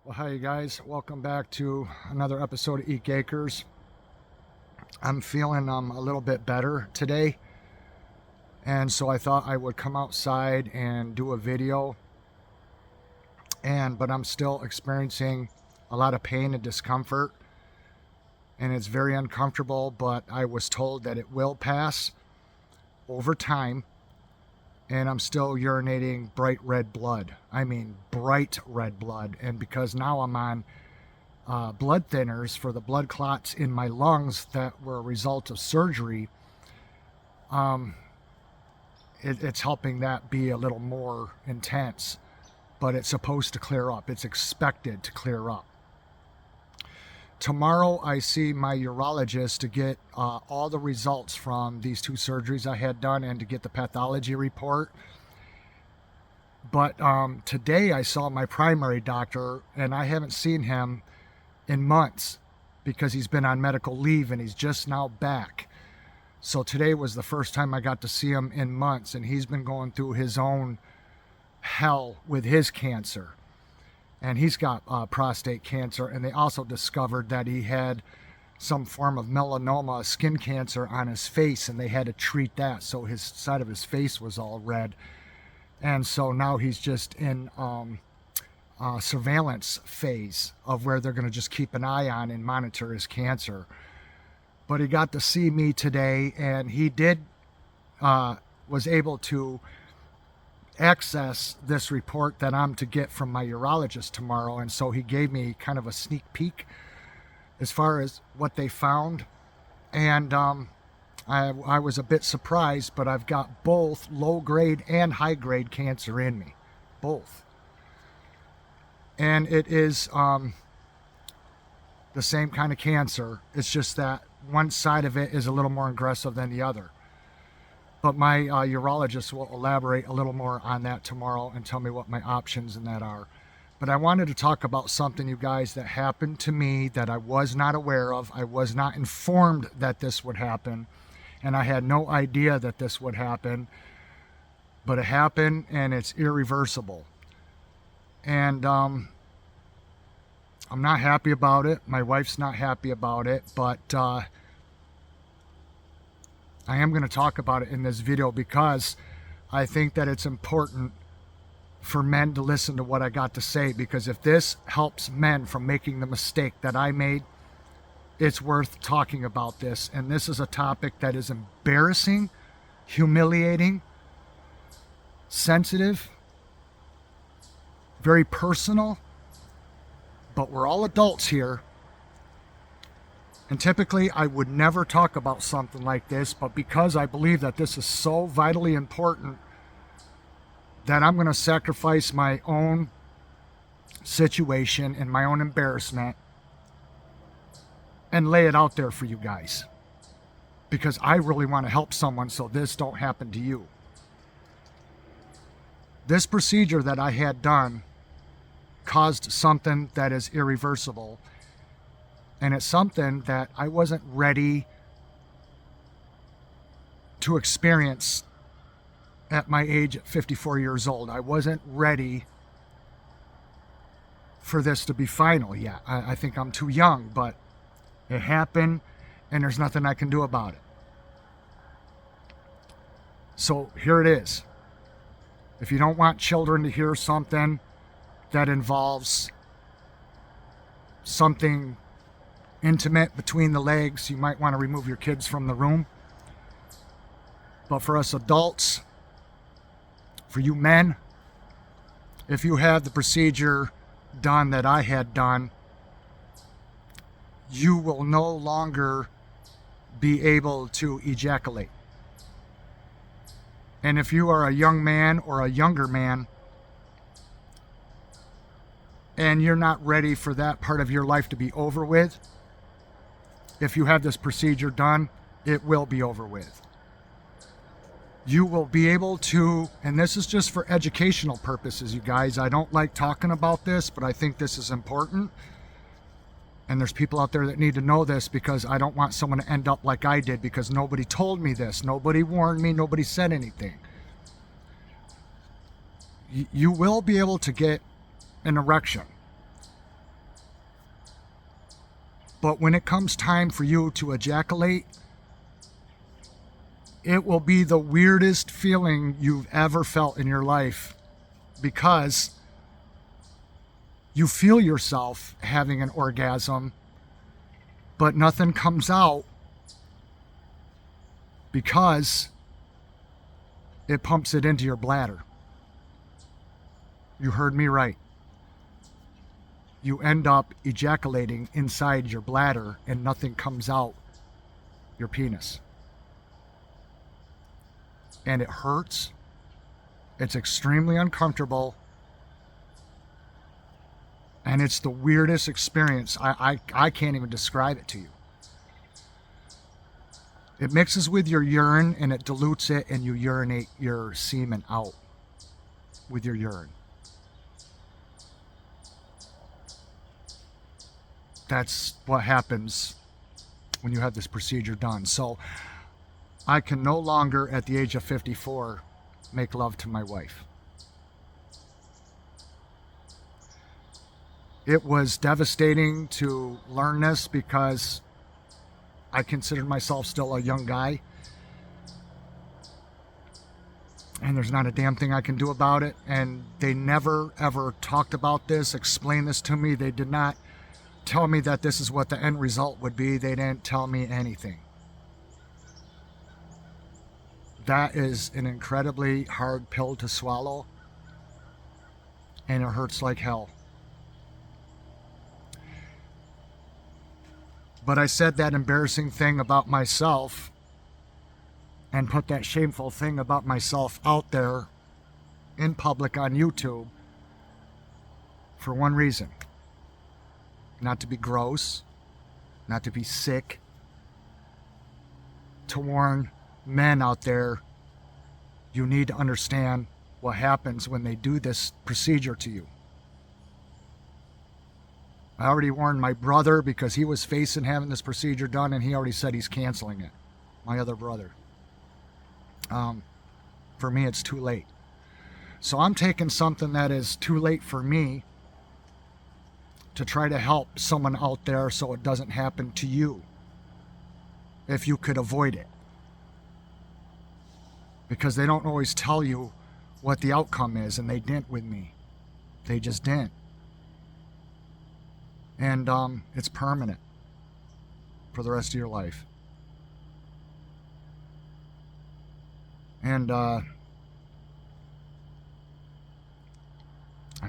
Well, hi, you guys. Welcome back to another episode of Eat Acres. I'm feeling a little bit better today, and so I thought I would come outside and do a video. But I'm still experiencing a lot of pain and discomfort, and it's very uncomfortable. But I was told that it will pass over time, and I'm still urinating bright red blood. I mean, bright red blood. And because now I'm on blood thinners for the blood clots in my lungs that were a result of surgery, it's helping that be a little more intense. But it's supposed to clear up. It's expected to clear up. Tomorrow I see my urologist to get all the results from these two surgeries I had done and to get the pathology report. But today I saw my primary doctor, and I haven't seen him in months because he's been on medical leave and he's just now back. So today was the first time I got to see him in months, and he's been going through his own hell with his cancer. And he's got prostate cancer, and they also discovered that he had some form of melanoma, skin cancer on his face, and they had to treat that. So his side of his face was all red. And so now he's just in surveillance phase of where they're going to just keep an eye on and monitor his cancer. But he got to see me today, and he was able to access this report that I'm to get from my urologist tomorrow. And so he gave me kind of a sneak peek as far as what they found. And I was a bit surprised, but I've got both low-grade and high-grade cancer in me. Both. And it is the same kind of cancer. It's just that one side of it is a little more aggressive than the other. But my urologist will elaborate a little more on that tomorrow and tell me what my options in that are. But I wanted to talk about something, you guys, that happened to me that I was not aware of. I was not informed that this would happen, and I had no idea that this would happen. But it happened, and it's irreversible. And I'm not happy about it. My wife's not happy about it, but I am going to talk about it in this video because I think that it's important for men to listen to what I got to say, because if this helps men from making the mistake that I made, it's worth talking about this. And this is a topic that is embarrassing, humiliating, sensitive, very personal, but we're all adults here. And typically, I would never talk about something like this, but because I believe that this is so vitally important, that I'm going to sacrifice my own situation and my own embarrassment and lay it out there for you guys. Because I really want to help someone so this don't happen to you. This procedure that I had done caused something that is irreversible. And it's something that I wasn't ready to experience at my age at 54 years old. I wasn't ready for this to be final yet. I think I'm too young, but it happened, and there's nothing I can do about it. So here it is. If you don't want children to hear something that involves something intimate between the legs, you might want to remove your kids from the room. But for us adults, for you men, if you have the procedure done that I had done, you will no longer be able to ejaculate. And if you are a young man or a younger man, and you're not ready for that part of your life to be over with, if you have this procedure done, it will be over with. You will be able to, and this is just for educational purposes, you guys. I don't like talking about this, but I think this is important. And there's people out there that need to know this, because I don't want someone to end up like I did, because nobody told me this. Nobody warned me. Nobody said anything. You will be able to get an erection. But when it comes time for you to ejaculate, it will be the weirdest feeling you've ever felt in your life, because you feel yourself having an orgasm, but nothing comes out because it pumps it into your bladder. You heard me right. You end up ejaculating inside your bladder and nothing comes out your penis. And it hurts. It's extremely uncomfortable. And it's the weirdest experience. I can't even describe it to you. It mixes with your urine and it dilutes it, and you urinate your semen out with your urine. That's what happens when you have this procedure done. So I can no longer, at the age of 54, make love to my wife. It was devastating to learn this because I considered myself still a young guy. And there's not a damn thing I can do about it. And they never, ever talked about this, explained this to me. They did not tell me that this is what the end result would be. They didn't tell me anything. That is an incredibly hard pill to swallow. And it hurts like hell. But I said that embarrassing thing about myself and put that shameful thing about myself out there in public on YouTube for one reason. Not to be gross, not to be sick, to warn men out there, you need to understand what happens when they do this procedure to you. I already warned my brother because he was facing having this procedure done, and he already said he's canceling it. My other brother. For me, it's too late. So I'm taking something that is too late for me to try to help someone out there so it doesn't happen to you, if you could avoid it. Because they don't always tell you what the outcome is, and they didn't with me. They just didn't. And it's permanent for the rest of your life. And I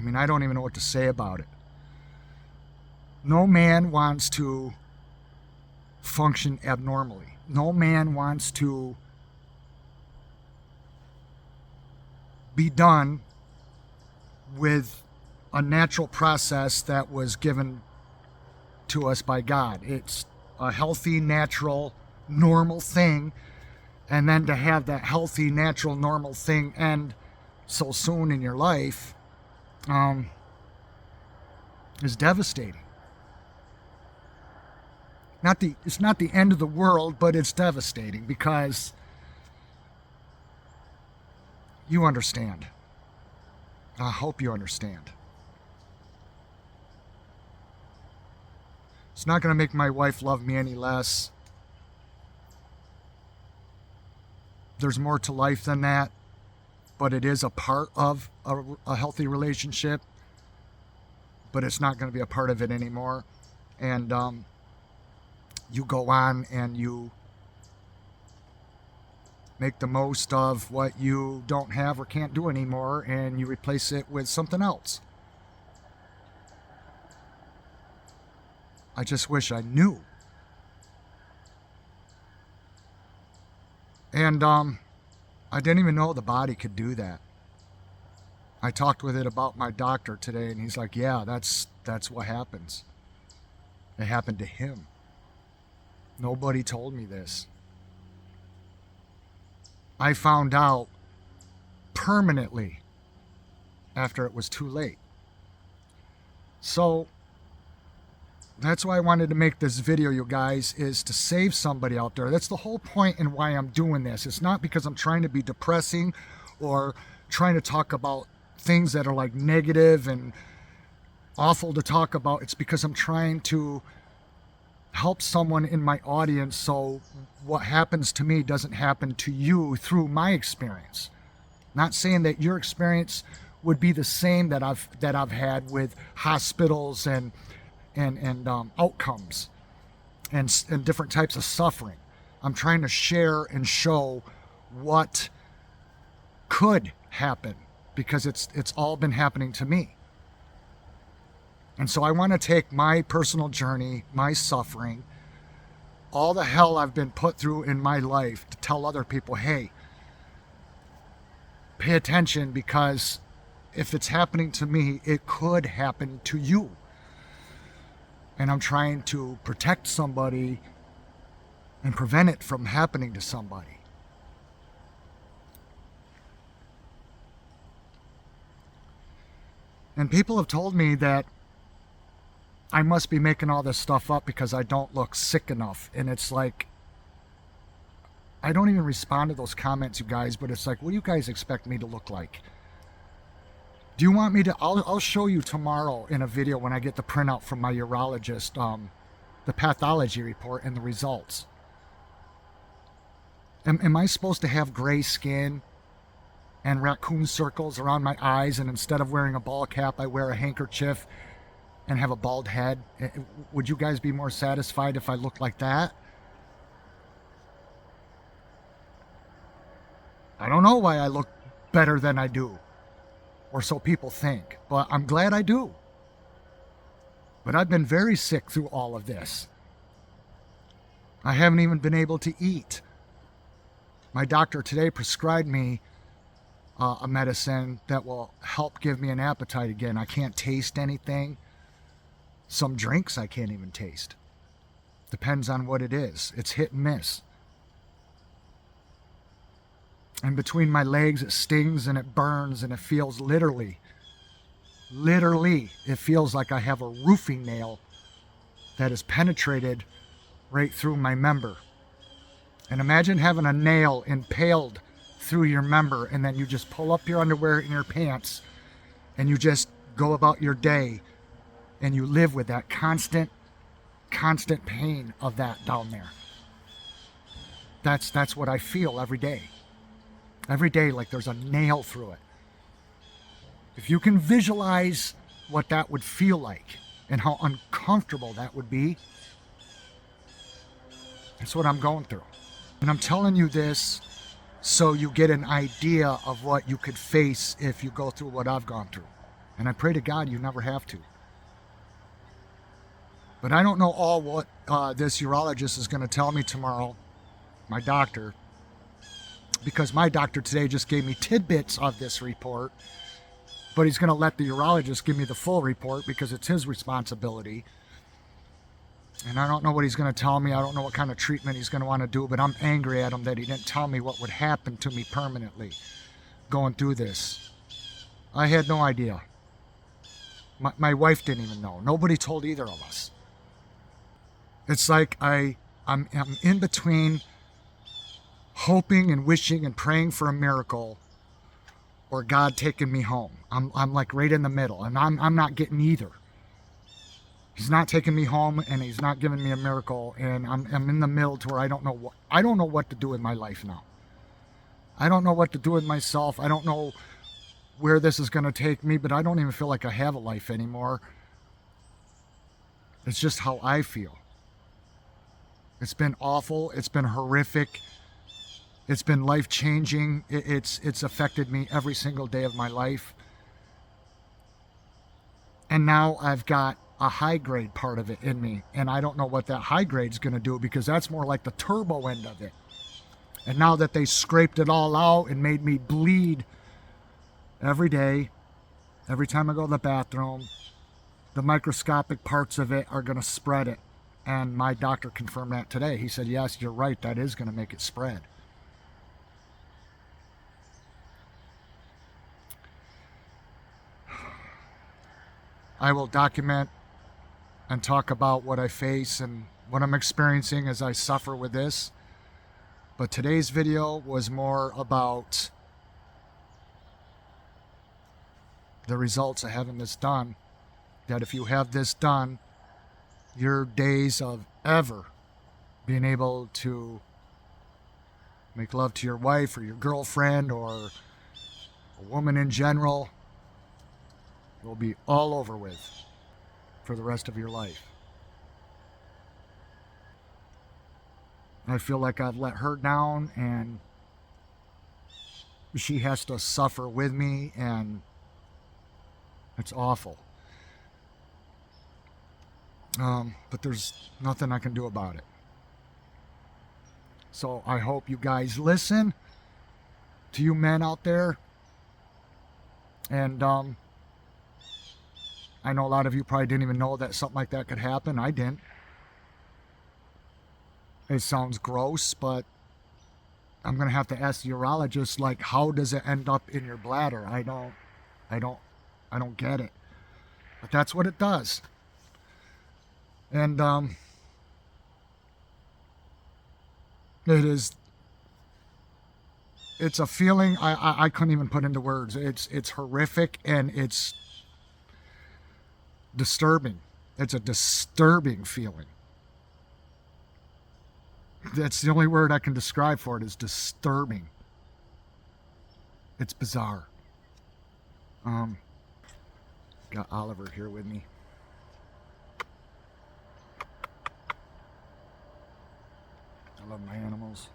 mean, I don't even know what to say about it. No man wants to function abnormally. No man wants to be done with a natural process that was given to us by God. It's a healthy, natural, normal thing. And then to have that healthy, natural, normal thing end so soon in your life is devastating. It's not the end of the world, but it's devastating because you understand. I hope you understand. It's not going to make my wife love me any less. There's more to life than that, but it is a part of a healthy relationship, but it's not going to be a part of it anymore. And you go on and you make the most of what you don't have or can't do anymore, and you replace it with something else. I just wish I knew. And I didn't even know the body could do that. I talked with it about my doctor today, and he's like, yeah, that's what happens. It happened to him. Nobody told me this. I found out permanently after it was too late. So that's why I wanted to make this video, you guys, is to save somebody out there. That's the whole point in why I'm doing this. It's not because I'm trying to be depressing or trying to talk about things that are like negative and awful to talk about. It's because I'm trying to help someone in my audience so what happens to me doesn't happen to you through my experience. Not saying that your experience would be the same that I've had with hospitals and outcomes and different types of suffering. I'm trying to share and show what could happen because it's all been happening to me. And so I want to take my personal journey, my suffering, all the hell I've been put through in my life to tell other people, hey, pay attention, because if it's happening to me, it could happen to you. And I'm trying to protect somebody and prevent it from happening to somebody. And people have told me that I must be making all this stuff up because I don't look sick enough. And it's like, I don't even respond to those comments, you guys, but it's like, what do you guys expect me to look like? Do you want me to, I'll show you tomorrow in a video when I get the printout from my urologist, the pathology report and the results. Am I supposed to have gray skin and raccoon circles around my eyes, and instead of wearing a ball cap, I wear a handkerchief and have a bald head? Would you guys be more satisfied if I looked like that? I don't know why I look better than I do, or so people think, but I'm glad I do. But I've been very sick through all of this. I haven't even been able to eat. My doctor today prescribed me a medicine that will help give me an appetite again. I can't taste anything. Some drinks I can't even taste. Depends on what it is. It's hit and miss. And between my legs, it stings and it burns, and it feels literally, it feels like I have a roofing nail that has penetrated right through my member. And imagine having a nail impaled through your member, and then you just pull up your underwear and your pants and you just go about your day, and you live with that constant pain of that down there. That's what I feel every day. Every day, like there's a nail through it. If you can visualize what that would feel like and how uncomfortable that would be, that's what I'm going through. And I'm telling you this so you get an idea of what you could face if you go through what I've gone through. And I pray to God you never have to. But I don't know all what this urologist is going to tell me tomorrow, my doctor, because my doctor today just gave me tidbits of this report, but he's going to let the urologist give me the full report because it's his responsibility. And I don't know what he's going to tell me. I don't know what kind of treatment he's going to want to do, but I'm angry at him that he didn't tell me what would happen to me permanently going through this. I had no idea. My wife didn't even know. Nobody told either of us. It's like I'm in between hoping and wishing and praying for a miracle, or God taking me home. I'm like right in the middle, and I'm not getting either. He's not taking me home, and he's not giving me a miracle, and I'm in the middle to where I don't know what to do with my life now. I don't know what to do with myself. I don't know where this is going to take me, but I don't even feel like I have a life anymore. It's just how I feel. It's been awful. It's been horrific. It's been life-changing. It's affected me every single day of my life. And now I've got a high-grade part of it in me, and I don't know what that high grade's going to do, because that's more like the turbo end of it. And now that they scraped it all out and made me bleed every day, every time I go to the bathroom, the microscopic parts of it are going to spread it. And my doctor confirmed that today. He said, yes, you're right, that is going to make it spread. I will document and talk about what I face and what I'm experiencing as I suffer with this. But today's video was more about the results of having this done. That if you have this done, your days of ever being able to make love to your wife or your girlfriend or a woman in general, it will be all over with for the rest of your life. I feel like I've let her down and she has to suffer with me, and it's awful. But there's nothing I can do about it. So I hope you guys listen, to you men out there. And I know a lot of you probably didn't even know that something like that could happen. I didn't. It sounds gross, but I'm going to have to ask the urologist, like, how does it end up in your bladder? I don't get it. But that's what it does. And it's a feeling I couldn't even put into words. It's horrific and it's disturbing. It's a disturbing feeling. That's the only word I can describe for it, is disturbing. It's bizarre. Got Oliver here with me. I love my animals.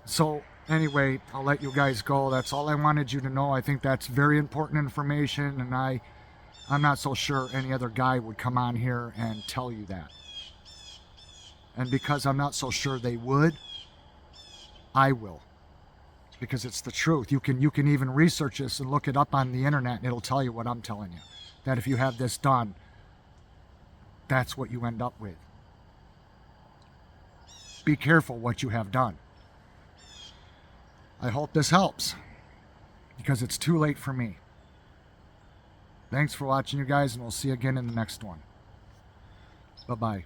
So anyway, I'll let you guys go. That's all I wanted you to know. I think that's very important information, and I'm not so sure any other guy would come on here and tell you that. And because I'm not so sure they would, I will. Because it's the truth. You can even research this and look it up on the internet, and it'll tell you what I'm telling you. That if you have this done, that's what you end up with. Be careful what you have done. I hope this helps, because it's too late for me. Thanks for watching, you guys, and we'll see you again in the next one. Bye-bye.